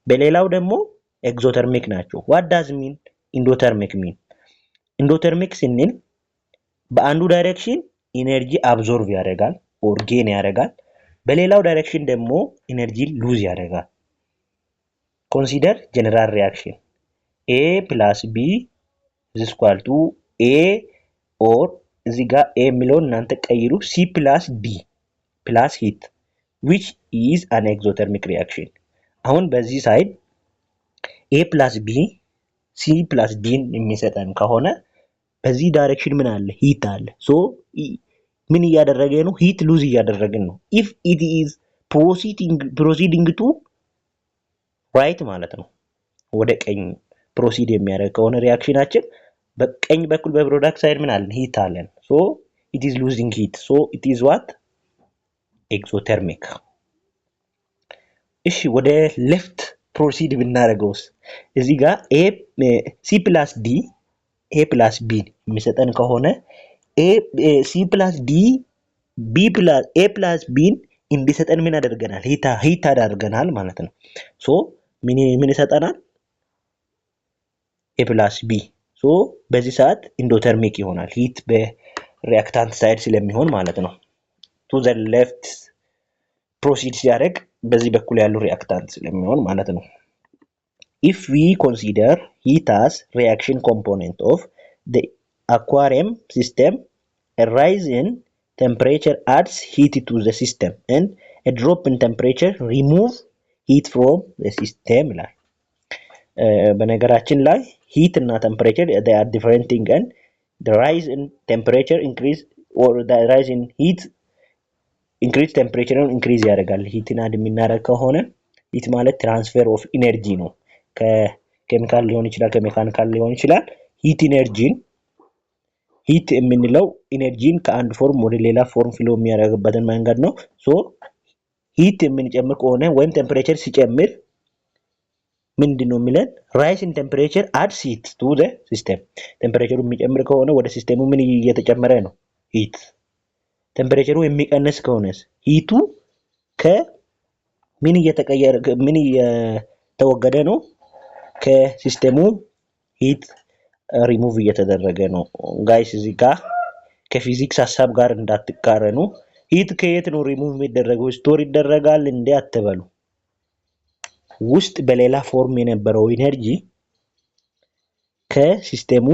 በሌላው ደግሞ ኤክሶተርሚክ ናቸው። what does mean ኢንዶተርሚክ mean? ኢንዶተርሚክ ስንል በአንዱ ዳይሬክሽን ኢነርጂ አብዞርቭ ያደርጋል ኦር ጌን ያደርጋል፣ በሌላው ዳይሬክሽን ደግሞ ኢነርጂ ሉዝ ያደርጋል። ኮንሲደር ጀነራል ሪአክሽን A plus B is equal to A or እዚህ ጋር A የሚለውን እናንተ ቀይሩ C plus D plus heat which is an exothermic reaction. አሁን በዚህ ሳይድ A plus B C plus D የሚሰጠን ከሆነ በዚህ ዳይሬክሽን ምን አለ? ሂት አለ። ሶ ምን እያደረገ ነው? ሂት ሉዝ እያደረግን ነው። if it is proceeding to right ማለት ነው፣ ወደ ቀኝ ፕሮሲድ የሚያደርግ ከሆነ ሪአክሽናችን በቀኝ በኩል በፕሮዳክት ሳይድ ምን አለን? ሂት አለን። ሶ it is losing heat, so it is what? exothermic. እሺ ወደ ሌፍት ፕሮሲድ ብናደርገውስ እዚህ ጋር C plus D A plus B የሚሰጠን ከሆነ C plus D B plus A plus B እንዲሰጠን ምን አደርገናል? ሂት አደርገናል ማለት ነው። ሶ ምን ይሰጠናል? A plus B። ሶ በዚህ ሰዓት ኢንዶተርሚክ ይሆናል፣ ሂት በሪአክታንት ሳይድ ስለሚሆን ማለት ነው። ቱ ዘ ሌፍት ፕሮሲድ ሲያደርግ በዚህ በኩል ያሉ ሪአክታንት ስለሚሆን ማለት ነው። if we consider heat as reaction component of the aquarium system, a rise in temperature adds heat to the system and a drop in temperature remove heat from the system ይላል። በነገራችን ላይ heat እና temperature they are different thing, and the rise in temperature increase or the rise in heat increase temperature increase ያደርጋል። ሂትን አድ የሚናደርግ ከሆነ ሂት ማለት ትራንስፈር ኦፍ ኢነርጂ ነው። ከኬሚካል ሊሆን ይችላል፣ ከሜካኒካል ሊሆን ይችላል። ሂት ኢነርጂን ሂት የምንለው ኢነርጂን ከአንድ ፎርም ወደ ሌላ ፎርም ፍሎ የሚያደርግበትን መንገድ ነው። ሶ ሂት የምንጨምር ከሆነ ወይም ቴምፕሬቸር ሲጨምር ምንድነው የሚለን? ራይስ ኢን ቴምፕሬቸር አድስ ሂት ቱ ዘ ሲስተም። ቴምፕሬቸሩ የሚጨምር ከሆነ ወደ ሲስተሙ ምን እየተጨመረ ነው? ሂት። ቴምፕሬቸሩ የሚቀንስ ከሆነስ ሂቱ ከምን እየተወገደ ነው? ከሲስተሙ ሂት ሪሙቭ እየተደረገ ነው። ጋይስ እዚህ ጋር ከፊዚክስ ሐሳብ ጋር እንዳትቃረኑ። ሂት ከየት ነው ሪሙቭ የሚደረገው? ስቶር ይደረጋል እንዴ አትበሉ። ውስጥ በሌላ ፎርም የነበረው ኢነርጂ ከሲስተሙ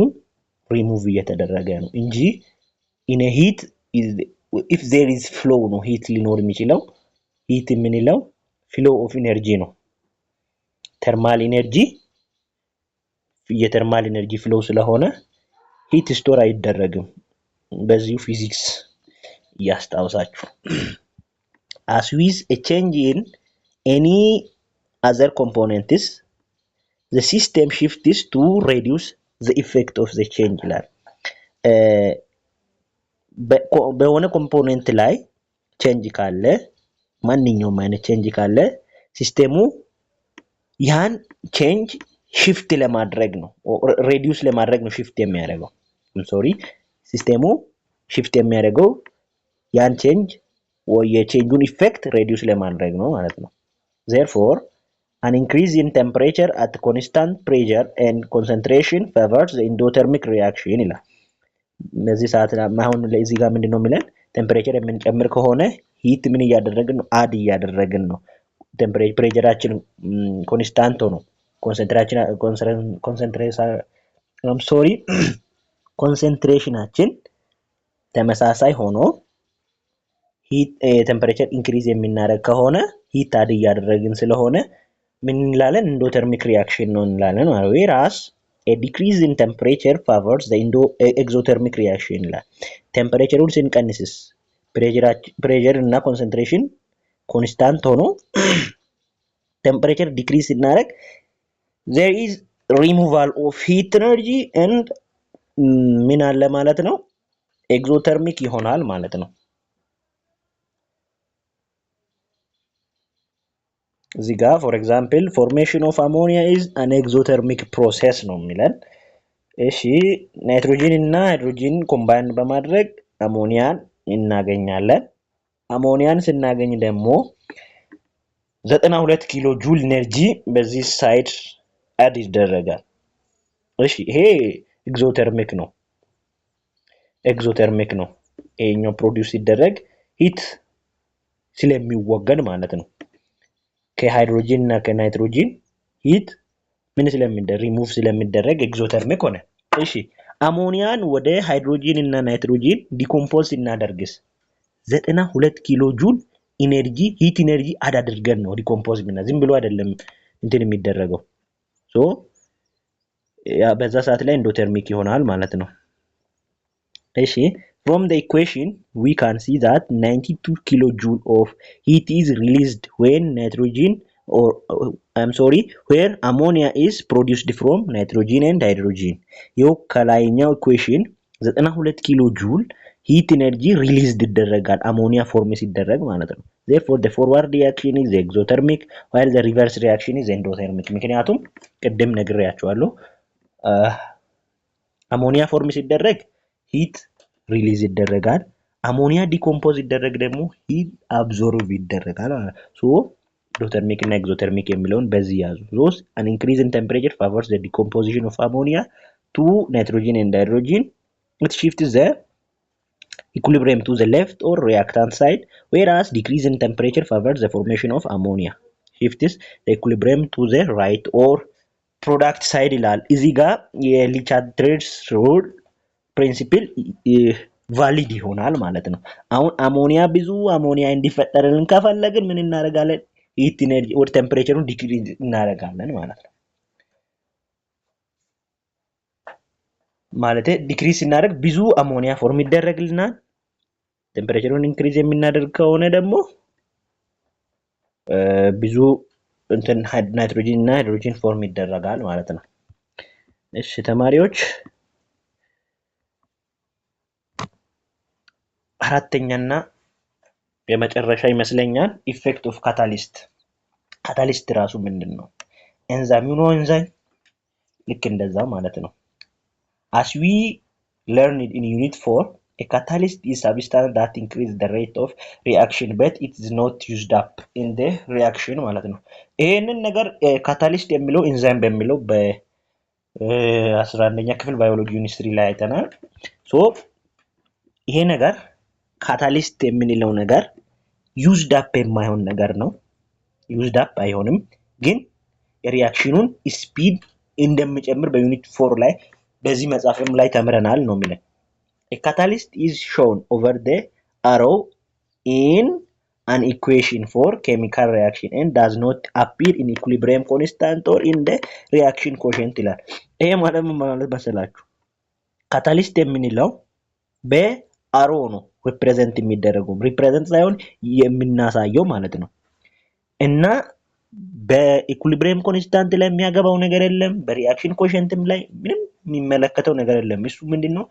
ሪሙቭ እየተደረገ ነው እንጂ in a heat if there is flow ነው ሂት ሊኖር የሚችለው። ሂት የምንለው flow of energy ነው። ተርማል ኢነርጂ የተርማል ኢነርጂ ፍሎ ስለሆነ ሂት ስቶር አይደረግም። በዚሁ ፊዚክስ ያስታውሳችሁ። as with a change in any other components, the system shifts to reduce the effect of the change ይላል። በሆነ ኮምፖነንት ላይ ቼንጅ ካለ ማንኛውም አይነት ቼንጅ ካለ ሲስተሙ ያን ቼንጅ ሽፍት ለማድረግ ነው ሬዲዩስ ለማድረግ ነው ሽፍት የሚያደርገው። ሲስተሙ ሽፍት የሚያደርገው ያን ቼንጅ ወይ የቼንጁን ኢፌክት ሬዲዩስ ለማድረግ ነው ማለት ነው። therefore an increase in temperature at constant pressure and concentration favors the endothermic reaction ይላል። በዚህ ሰዓት አሁን ለዚህ ጋር ምንድነው የሚለን ቴምፕሬቸር የምንጨምር ከሆነ ሂት ምን እያደረግን ነው አድ እያደረግን ነው ቴምፕሬቸር ፕሬሸራችን ኮንስታንት ሆኖ ኮንሰንትሬሽናችን ተመሳሳይ ሆኖ ሂት ቴምፕሬቸር ኢንክሪዝ የምናደርግ ከሆነ ሂት አድ እያደረግን ስለሆነ ምን እንላለን ኢንዶተርሚክ ሪአክሽን ነው እንላለን ማለት ነው whereas a decrease in temperature favors the exothermic reaction ይላል ቴምፕሬቸሩን ስንቀንስስ ፕሬሸር እና ኮንሰንትሬሽን ኮንስታንት ሆኖ ቴምፕሬቸር ዲክሪዝ ስናደርግ there is removal of heat energy and ምን አለ ማለት ነው ኤግዞተርሚክ ይሆናል ማለት ነው እዚህ ጋር for example formation of ammonia is an exothermic process ነው የሚለን እሺ ናይትሮጂን እና ሃይድሮጂን ኮምባይን በማድረግ አሞኒያን እናገኛለን አሞኒያን ስናገኝ ደግሞ 92 ኪሎ ጁል ኤነርጂ በዚህ ሳይድ አድ ይደረጋል እሺ ይሄ ኤግዞተርሚክ ነው ይሄኛው ፕሮዲዩስ ሲደረግ ሂት ስለሚወገድ ማለት ነው ከሃይድሮጂን እና ከናይትሮጂን ሂት ምን ስለሚደረግ ሪሙቭ ስለሚደረግ ኤግዞተርሚክ ሆነ እሺ አሞኒያን ወደ ሃይድሮጂን እና ናይትሮጂን ዲኮምፖዝ እናደርግስ 92 ኪሎ ጁል ኢነርጂ ሂት ኢነርጂ አድ አድርገን ነው ዲኮምፖዝ ዝም ብሎ አይደለም እንትን የሚደረገው ሶ ያ በዛ ሰዓት ላይ ኢንዶተርሚክ ይሆናል ማለት ነው እሺ from the equation we can see that 92 kilojoule of heat is released when where ammonia is produced from nitrogen and hydrogen ይው ከላይኛው ኢኩዌሽን 92 ኪሎ ጁል ሂት ኤነርጂ ሪሊዝድ ይደረጋል አሞኒያ ፎርም ሲደረግ ማለት ነው therefore the forward reaction is exothermic while the reverse reaction is endothermic ምክንያቱም ቅድም ነግሬያችኋለሁ አሞኒያ ፎርም ሲደረግ ሂት ሪሊዝ ይደረጋል አሞኒያ ዲኮምፖዝ ይደረግ ደግሞ ሂት አብዞርብ ይደረጋል ሶ endothermic እና exothermic የሚለውን በዚህ ያዙ thus an increase in temperature favors the decomposition of ammonia to nitrogen and hydrogen it shifts the equilibrium to the left or reactant side whereas decrease in temperature favors the formation of ammonia shifts the equilibrium to the right or product side ይላል እዚህ ጋር የሊቻትሬስ ሩል ፕሪንሲፕል ቫሊድ ይሆናል ማለት ነው አሁን አሞኒያ ብዙ አሞኒያ እንዲፈጠርልን ከፈለግን ምን እናደርጋለን ሂት ኢነርጂ ወር ቴምፕሬቸሩን ዲክሪዝ እናደርጋለን ማለት ነው ማለት ዲክሪዝ እናደርግ ብዙ አሞኒያ ፎርም ይደረግልናል ቴምፕሬቸሩን ኢንክሪዝ የምናደርግ ከሆነ ደግሞ ብዙ እንትን ናይትሮጂን እና ሃይድሮጂን ፎርም ይደረጋል ማለት ነው እሺ ተማሪዎች አራተኛና የመጨረሻ ይመስለኛል ኢፌክት ኦፍ ካታሊስት ራሱ ምንድነው ኤንዛይም ነው ኤንዛይም ልክ እንደዛ ማለት ነው as we learned in unit 4 a catalyst is a substance that increases the rate of reaction but it is not used up in the reaction ማለት ነው ይሄንን ነገር ካታሊስት የሚለው ኤንዛይም በሚለው በ11ኛ ክፍል ባዮሎጂ ዩኒቨርሲቲ ላይ አይተናል ሶ ይሄ ነገር ካታሊስት የምንለው ነገር ዩዝድ አፕ የማይሆን ነገር ነው ዩዝድ አፕ አይሆንም ግን ሪአክሽኑን ስፒድ እንደሚጨምር በዩኒት 4 ላይ በዚህ መጽሐፍም ላይ ተምረናል ነው የሚለው a catalyst is shown over the arrow in an equation for chemical reaction and does not appear in equilibrium constant or in the reaction quotient ይላል ይሄ ማለት መሰላችሁ ካታሊስት የምንለው በአሮ ነው ሪፕሬዘንት የሚደረገው ሪፕሬዘንት ሳይሆን የምናሳየው ማለት ነው እና በኢኩሊብሪየም ኮንስታንት ላይ የሚያገባው ነገር የለም በሪአክሽን ኮሸንትም ላይ ምንም የሚመለከተው ነገር የለም እሱ ምንድነው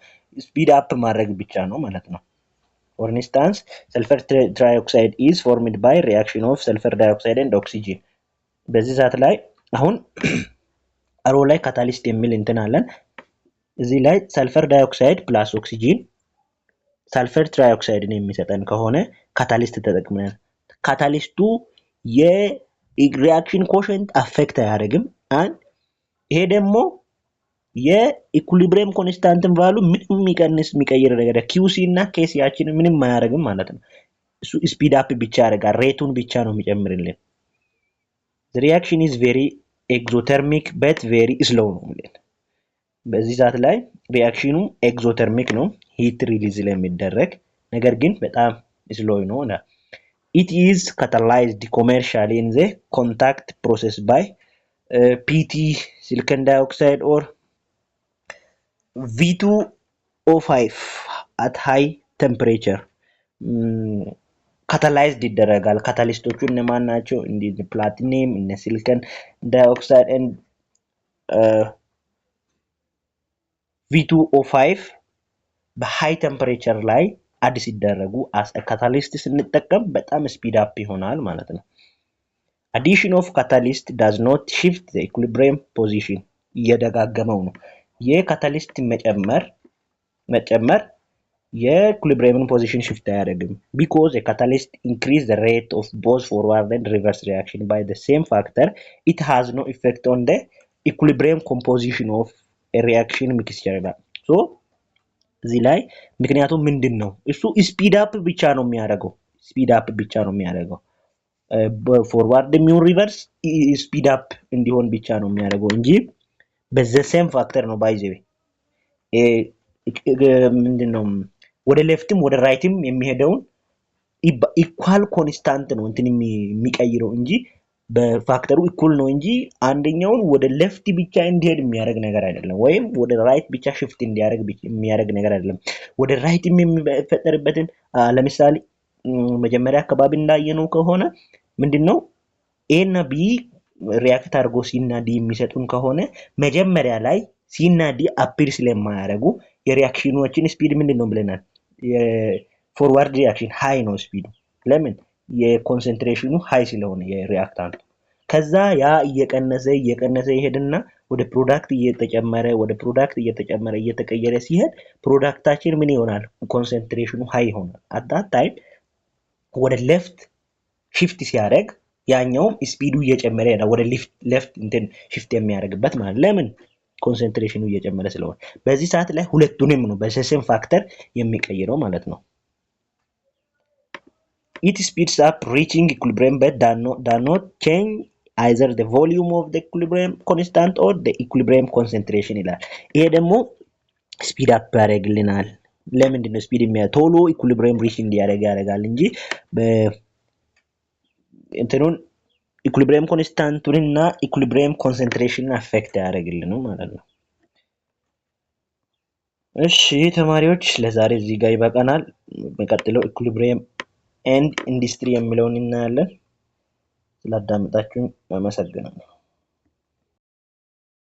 ስፒድ አፕ ማድረግ ብቻ ነው ማለት ነው for instance sulfur trioxide is formed by reaction of sulfur dioxide and oxygen በዚህ ሰዓት ላይ አሁን አሮ ላይ ካታሊስት የሚል እንትን አለን እዚህ ላይ sulfur dioxide plus oxygen sulfur trioxide ነው የሚሰጠን ከሆነ ካታሊስት ተጠቅመናል ካታሊስቱ የሪአክሽን ኮሸንት አፌክት አያደርግም አንድ ይሄ ደግሞ የኢኩሊብሪየም ኮንስታንትን ቫሉ ምንም የሚቀይር ነገር ኪዩሲ እና ኬሲያችንን ምንም አያደርግም ማለት ነው። እሱ ስፒድ አፕ ብቻ ያደርጋል፣ ሬቱን ብቻ ነው የሚጨምርልን። ሪያክሽን ኢዝ ቬሪ ኤግዞተርሚክ በት ቬሪ ስሎው ነው የሚለን። በዚህ ሰዓት ላይ ሪያክሽኑ ኤግዞተርሚክ ነው፣ ሂት ሪሊዝ ለሚደረግ ነገር ግን በጣም ስሎው ነው። ኢት ኢዝ ካታላይዝድ ኮሜርሻሊ ኢን ዘ ኮንታክት ፕሮሰስ ባይ ፒቲ ሲሊከን ዳይኦክሳይድ ኦር V2O5 at high temperature catalyzed ይደረጋል። ካታሊስቶቹ እነማን ናቸው? እንደ ፕላቲኒየም፣ እነ ሲሊከን ዳይኦክሳይድ and V2O5 በሃይ ቴምፐሬቸር ላይ አድ ሲደረጉ as a catalyst ስንጠቀም በጣም ስፒድ አፕ ይሆናል ማለት ነው። addition of catalyst does not shift the equilibrium position እየደጋገመው ነው። የካታሊስት መጨመር የኢኩሊብሪየምን ፖዚሽን ሽፍት አያደርግም። because a catalyst increase the rate of both forward and reverse reaction by the same factor, it has no effect on the equilibrium composition of a reaction mixture ይላል። so እዚህ ላይ ምክንያቱም ምንድን ነው እሱ ስፒድ አፕ ብቻ ነው የሚያደርገው፣ ፎርዋርድ የሚሆን ሪቨርስ ስፒድ አፕ እንዲሆን ብቻ ነው የሚያደርገው እንጂ በዘሴም ፋክተር ነው ባይዘው ምንድነው ወደ ሌፍትም ወደ ራይትም የሚሄደውን ኢኳል ኮንስታንት ነው እንትን የሚቀይረው እንጂ በፋክተሩ ኢኩል ነው እንጂ አንደኛውን ወደ ሌፍት ብቻ እንዲሄድ የሚያደርግ ነገር አይደለም፣ ወይም ወደ ራይት ብቻ ሽፍት እንዲያደርግ የሚያደርግ ነገር አይደለም። ወደ ራይትም የሚፈጠርበትን ለምሳሌ መጀመሪያ አካባቢ እንዳየነው ከሆነ ምንድነው ኤ እና ቢ ሪያክት አድርጎ ሲ እና ዲ የሚሰጡን ከሆነ መጀመሪያ ላይ ሲ እና ዲ አፒር ስለማያደርጉ የሪያክሽኖችን ስፒድ ምንድነው ብለናል? የፎርዋርድ ሪያክሽን ሃይ ነው ስፒዱ። ለምን? የኮንሰንትሬሽኑ ሃይ ስለሆነ የሪአክታንቱ። ከዛ ያ እየቀነሰ ይሄድና ወደ ፕሮዳክት እየተቀየረ ሲሄድ ፕሮዳክታችን ምን ይሆናል? ኮንሰንትሬሽኑ ሃይ ይሆናል። at that time ወደ ሌፍት ሽፍት ሲያደርግ ያኛውም ስፒዱ እየጨመረ ይሄዳል፣ ወደ ሌፍት እንትን ሽፍት የሚያደርግበት ማለት ለምን? ኮንሰንትሬሽኑ እየጨመረ ስለሆነ። በዚህ ሰዓት ላይ ሁለቱንም ነው በሴም ፋክተር የሚቀይረው ማለት ነው። it speeds up reaching equilibrium but does not change either the volume of the equilibrium constant or the equilibrium concentration ይላል። ይሄ ደግሞ ስፒድ አፕ ያደርግልናል። ለምንድን ነው ስፒድ ቶሎ ኢኩሊብሪየም ሪች እንዲያደርግ ያደርጋል እንጂ እንትኑን ኢኩሊብሪየም ኮንስታንቱንና ኢኩሊብሪየም ኮንሰንትሬሽንን አፌክት ያደርግልንም ማለት ነው። እሺ ተማሪዎች ለዛሬ እዚህ ጋር ይበቃናል። በቀጥለው ኢኩሊብሪየም ኤንድ ኢንዱስትሪ የሚለውን እናያለን። ስላዳመጣችሁኝ አመሰግናለሁ።